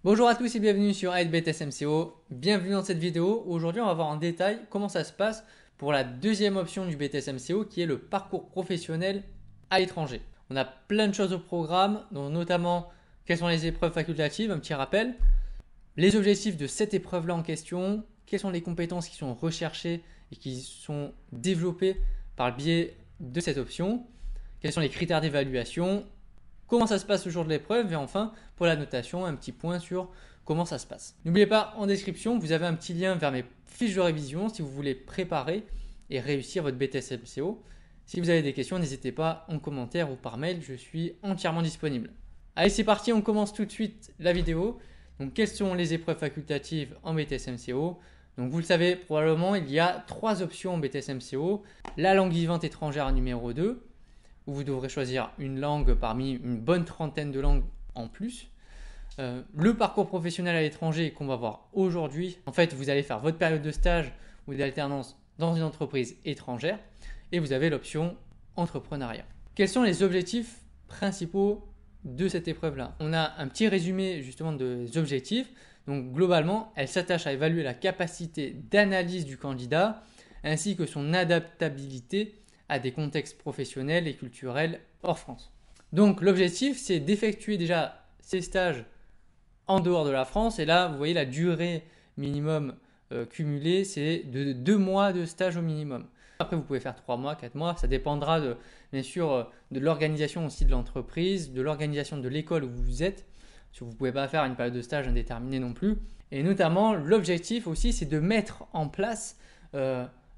Bonjour à tous et bienvenue sur AidBTS MCO. Bienvenue dans cette vidéo. Aujourd'hui, on va voir en détail comment ça se passe pour la deuxième option du BTS MCO qui est le parcours professionnel à l'étranger. On a plein de choses au programme, dont notamment quelles sont les épreuves facultatives, un petit rappel, les objectifs de cette épreuve-là en question, quelles sont les compétences qui sont recherchées et qui sont développées par le biais de cette option, quels sont les critères d'évaluation, comment ça se passe le jour de l'épreuve et enfin pour la notation un petit point sur comment ça se passe. N'oubliez pas en description vous avez un petit lien vers mes fiches de révision si vous voulez préparer et réussir votre BTS MCO. Si vous avez des questions n'hésitez pas en commentaire ou par mail, je suis entièrement disponible. Allez c'est parti, on commence tout de suite la vidéo. Donc quelles sont les épreuves facultatives en BTS MCO? Donc vous le savez probablement il y a trois options en BTS MCO. La langue vivante étrangère numéro 2, où vous devrez choisir une langue parmi une bonne trentaine de langues en plus. Le parcours professionnel à l'étranger qu'on va voir aujourd'hui. En fait, vous allez faire votre période de stage ou d'alternance dans une entreprise étrangère et vous avez l'option entrepreneuriat. Quels sont les objectifs principaux de cette épreuve-là? On a un petit résumé justement des objectifs. Donc globalement, elle s'attache à évaluer la capacité d'analyse du candidat ainsi que son adaptabilité à des contextes professionnels et culturels hors France. Donc l'objectif, c'est d'effectuer déjà ces stages en dehors de la France. Et là, vous voyez la durée minimum cumulée, c'est de 2 mois de stage au minimum. Après, vous pouvez faire 3 mois, 4 mois, ça dépendra bien sûr de l'organisation aussi de l'entreprise, de l'organisation de l'école où vous êtes. Parce que vous ne pouvez pas faire une période de stage indéterminée non plus. Et notamment, l'objectif aussi, c'est de mettre en place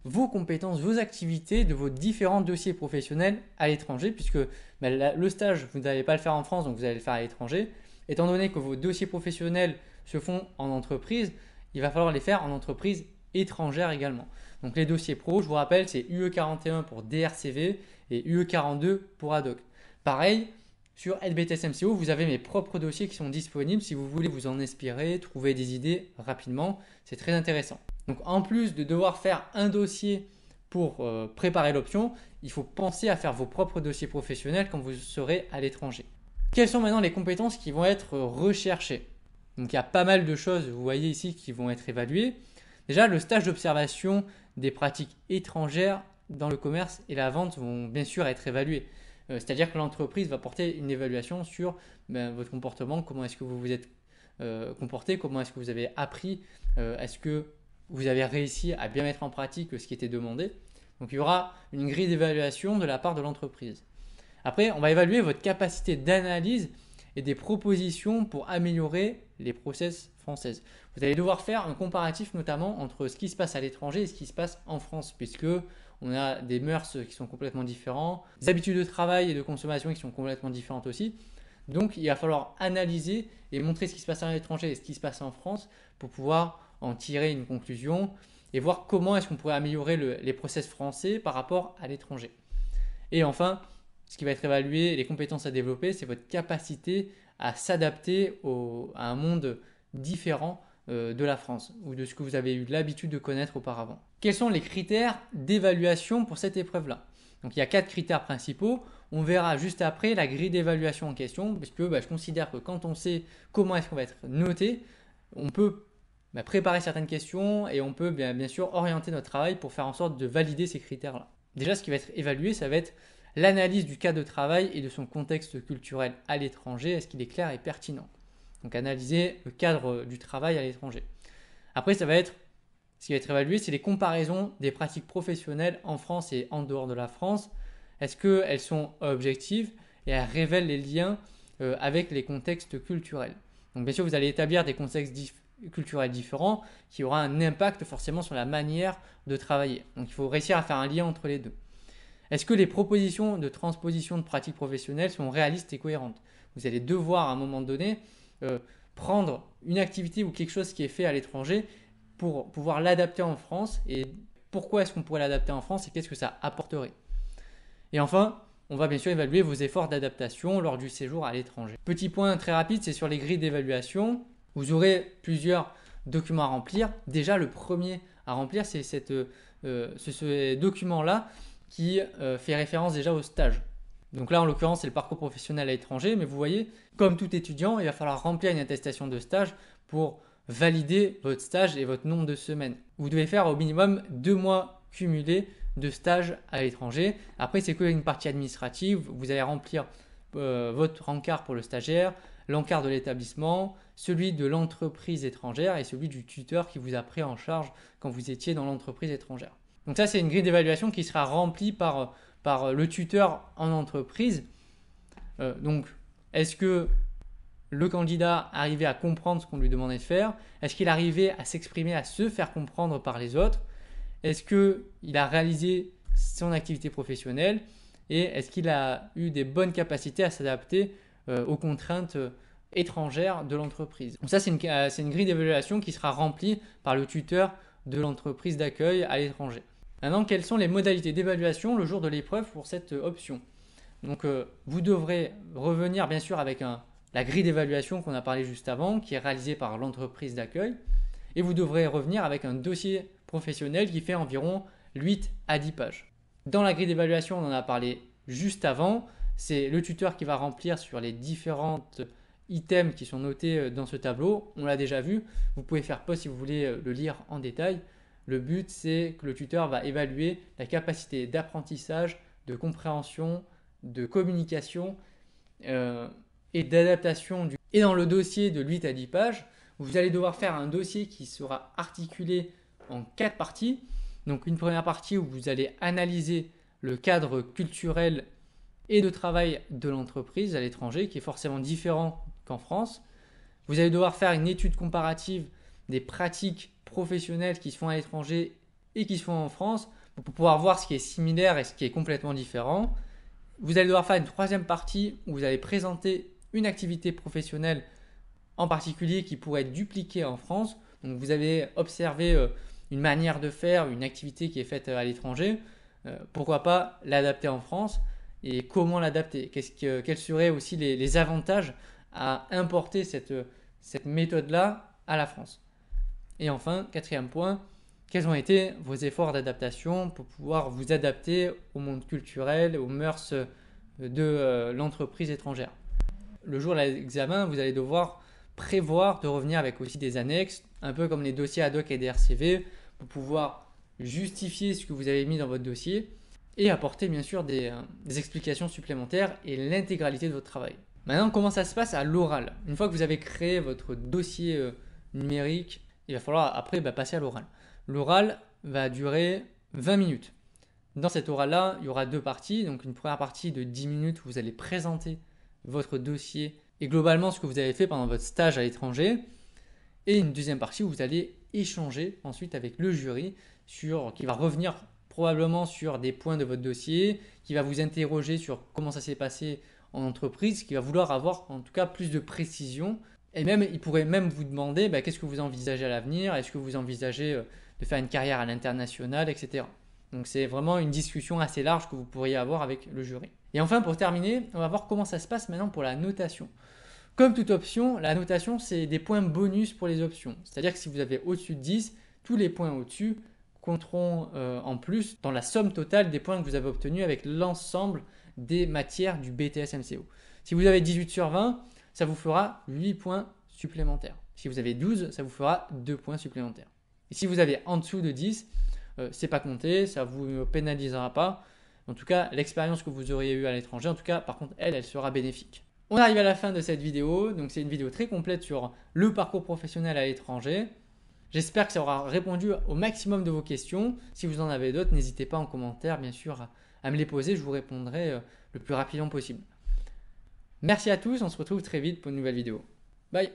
vos compétences, vos activités de vos différents dossiers professionnels à l'étranger, puisque le stage, vous n'allez pas le faire en France, donc vous allez le faire à l'étranger. Étant donné que vos dossiers professionnels se font en entreprise, il va falloir les faire en entreprise étrangère également. Donc les dossiers pro, je vous rappelle, c'est UE41 pour DRCV et UE42 pour ADOC. Pareil, sur LBTS MCO, vous avez mes propres dossiers qui sont disponibles si vous voulez vous en inspirer, trouver des idées rapidement. C'est très intéressant. Donc en plus de devoir faire un dossier pour préparer l'option, il faut penser à faire vos propres dossiers professionnels quand vous serez à l'étranger. Quelles sont maintenant les compétences qui vont être recherchées? Donc il y a pas mal de choses, vous voyez ici, qui vont être évaluées. Déjà, le stage d'observation des pratiques étrangères dans le commerce et la vente vont bien sûr être évalués. C'est-à-dire que l'entreprise va porter une évaluation sur votre comportement, comment est-ce que vous vous êtes comporté, comment est-ce que vous avez appris, est-ce que vous avez réussi à bien mettre en pratique ce qui était demandé. Donc il y aura une grille d'évaluation de la part de l'entreprise. Après, on va évaluer votre capacité d'analyse et des propositions pour améliorer les process françaises. Vous allez devoir faire un comparatif notamment entre ce qui se passe à l'étranger et ce qui se passe en France, puisque on a des mœurs qui sont complètement différents, des habitudes de travail et de consommation qui sont complètement différentes aussi. Donc il va falloir analyser et montrer ce qui se passe à l'étranger et ce qui se passe en France pour pouvoir en tirer une conclusion et voir comment est-ce qu'on pourrait améliorer les process français par rapport à l'étranger. Et enfin, ce qui va être évalué, les compétences à développer, c'est votre capacité à s'adapter à un monde différent de la France ou de ce que vous avez eu l'habitude de connaître auparavant. Quels sont les critères d'évaluation pour cette épreuve-là? Donc il y a 4 critères principaux. On verra juste après la grille d'évaluation en question, parce que je considère que quand on sait comment est-ce qu'on va être noté, on peut préparer certaines questions et on peut bien sûr orienter notre travail pour faire en sorte de valider ces critères-là. Déjà, ce qui va être évalué, ça va être l'analyse du cadre de travail et de son contexte culturel à l'étranger. Est-ce qu'il est clair et pertinent? Donc analyser le cadre du travail à l'étranger. Après, ce qui va être évalué, c'est les comparaisons des pratiques professionnelles en France et en dehors de la France. Est-ce qu'elles sont objectives et elles révèlent les liens avec les contextes culturels? Donc bien sûr, vous allez établir des contextes culturels différents qui aura un impact forcément sur la manière de travailler. Donc il faut réussir à faire un lien entre les deux. Est-ce que les propositions de transposition de pratiques professionnelles sont réalistes et cohérentes? Vous allez devoir à un moment donné prendre une activité ou quelque chose qui est fait à l'étranger pour pouvoir l'adapter en France et pourquoi est-ce qu'on pourrait l'adapter en France et qu'est-ce que ça apporterait. Et enfin, on va bien sûr évaluer vos efforts d'adaptation lors du séjour à l'étranger. Petit point très rapide, c'est sur les grilles d'évaluation. Vous aurez plusieurs documents à remplir. Déjà, le premier à remplir, c'est ce document-là qui fait référence déjà au stage. Donc là, en l'occurrence, c'est le parcours professionnel à l'étranger, mais vous voyez, comme tout étudiant, il va falloir remplir une attestation de stage pour valider votre stage et votre nombre de semaines. Vous devez faire au minimum 2 mois cumulés de stage à l'étranger. Après, c'est qu'une partie administrative. Vous allez remplir votre encart pour le stagiaire, l'encart de l'établissement, celui de l'entreprise étrangère et celui du tuteur qui vous a pris en charge quand vous étiez dans l'entreprise étrangère. Donc ça, c'est une grille d'évaluation qui sera remplie par le tuteur en entreprise. Donc, est-ce que le candidat arrivait à comprendre ce qu'on lui demandait de faire? Est-ce qu'il arrivait à s'exprimer, à se faire comprendre par les autres? Est-ce qu'il a réalisé son activité professionnelle? Et est-ce qu'il a eu des bonnes capacités à s'adapter aux contraintes étrangères de l'entreprise? Donc ça, c'est une grille d'évaluation qui sera remplie par le tuteur de l'entreprise d'accueil à l'étranger. Maintenant, quelles sont les modalités d'évaluation le jour de l'épreuve pour cette option? Donc, vous devrez revenir bien sûr avec la grille d'évaluation qu'on a parlé juste avant, qui est réalisée par l'entreprise d'accueil. Et vous devrez revenir avec un dossier professionnel qui fait environ 8 à 10 pages. Dans la grille d'évaluation, on en a parlé juste avant. C'est le tuteur qui va remplir sur les différentes items qui sont notés dans ce tableau. On l'a déjà vu. Vous pouvez faire pause si vous voulez le lire en détail. Le but, c'est que le tuteur va évaluer la capacité d'apprentissage, de compréhension, de communication et d'adaptation. Et dans le dossier de 8 à 10 pages, vous allez devoir faire un dossier qui sera articulé en 4 parties. Donc une première partie où vous allez analyser le cadre culturel et de travail de l'entreprise à l'étranger, qui est forcément différent qu'en France. Vous allez devoir faire une étude comparative des pratiques professionnelles qui se font à l'étranger et qui se font en France pour pouvoir voir ce qui est similaire et ce qui est complètement différent. Vous allez devoir faire une troisième partie où vous allez présenter une activité professionnelle en particulier qui pourrait être dupliquée en France. Donc vous avez observé une manière de faire, une activité qui est faite à l'étranger. Pourquoi pas l'adapter en France et comment l'adapter? Quels seraient aussi les avantages à importer cette méthode-là à la France? Et enfin, quatrième point, quels ont été vos efforts d'adaptation pour pouvoir vous adapter au monde culturel, aux mœurs de l'entreprise étrangère? Le jour de l'examen, vous allez devoir prévoir de revenir avec aussi des annexes, un peu comme les dossiers ad hoc et des RCV, pour pouvoir justifier ce que vous avez mis dans votre dossier et apporter bien sûr des explications supplémentaires et l'intégralité de votre travail. Maintenant, comment ça se passe à l'oral? Une fois que vous avez créé votre dossier numérique, il va falloir après passer à l'oral. L'oral va durer 20 minutes. Dans cet oral-là, il y aura deux parties. Donc une première partie de 10 minutes où vous allez présenter votre dossier et globalement ce que vous avez fait pendant votre stage à l'étranger. Et une deuxième partie où vous allez échanger ensuite avec le jury qui va revenir probablement sur des points de votre dossier, qui va vous interroger sur comment ça s'est passé en entreprise, qui va vouloir avoir en tout cas plus de précision. Et même, il pourrait même vous demander qu'est-ce que vous envisagez à l'avenir, est-ce que vous envisagez de faire une carrière à l'international, etc. Donc c'est vraiment une discussion assez large que vous pourriez avoir avec le jury. Et enfin, pour terminer, on va voir comment ça se passe maintenant pour la notation. Comme toute option, la notation, c'est des points bonus pour les options. C'est-à-dire que si vous avez au-dessus de 10, tous les points au-dessus compteront en plus dans la somme totale des points que vous avez obtenus avec l'ensemble des matières du BTS MCO. Si vous avez 18 sur 20, ça vous fera 8 points supplémentaires. Si vous avez 12, ça vous fera 2 points supplémentaires. Et si vous avez en dessous de 10, c'est pas compté, ça ne vous pénalisera pas. En tout cas, l'expérience que vous auriez eue à l'étranger, en tout cas, par contre, elle sera bénéfique. On arrive à la fin de cette vidéo. Donc, c'est une vidéo très complète sur le parcours professionnel à l'étranger. J'espère que ça aura répondu au maximum de vos questions. Si vous en avez d'autres, n'hésitez pas en commentaire, bien sûr, à me les poser. Je vous répondrai le plus rapidement possible. Merci à tous. On se retrouve très vite pour une nouvelle vidéo. Bye!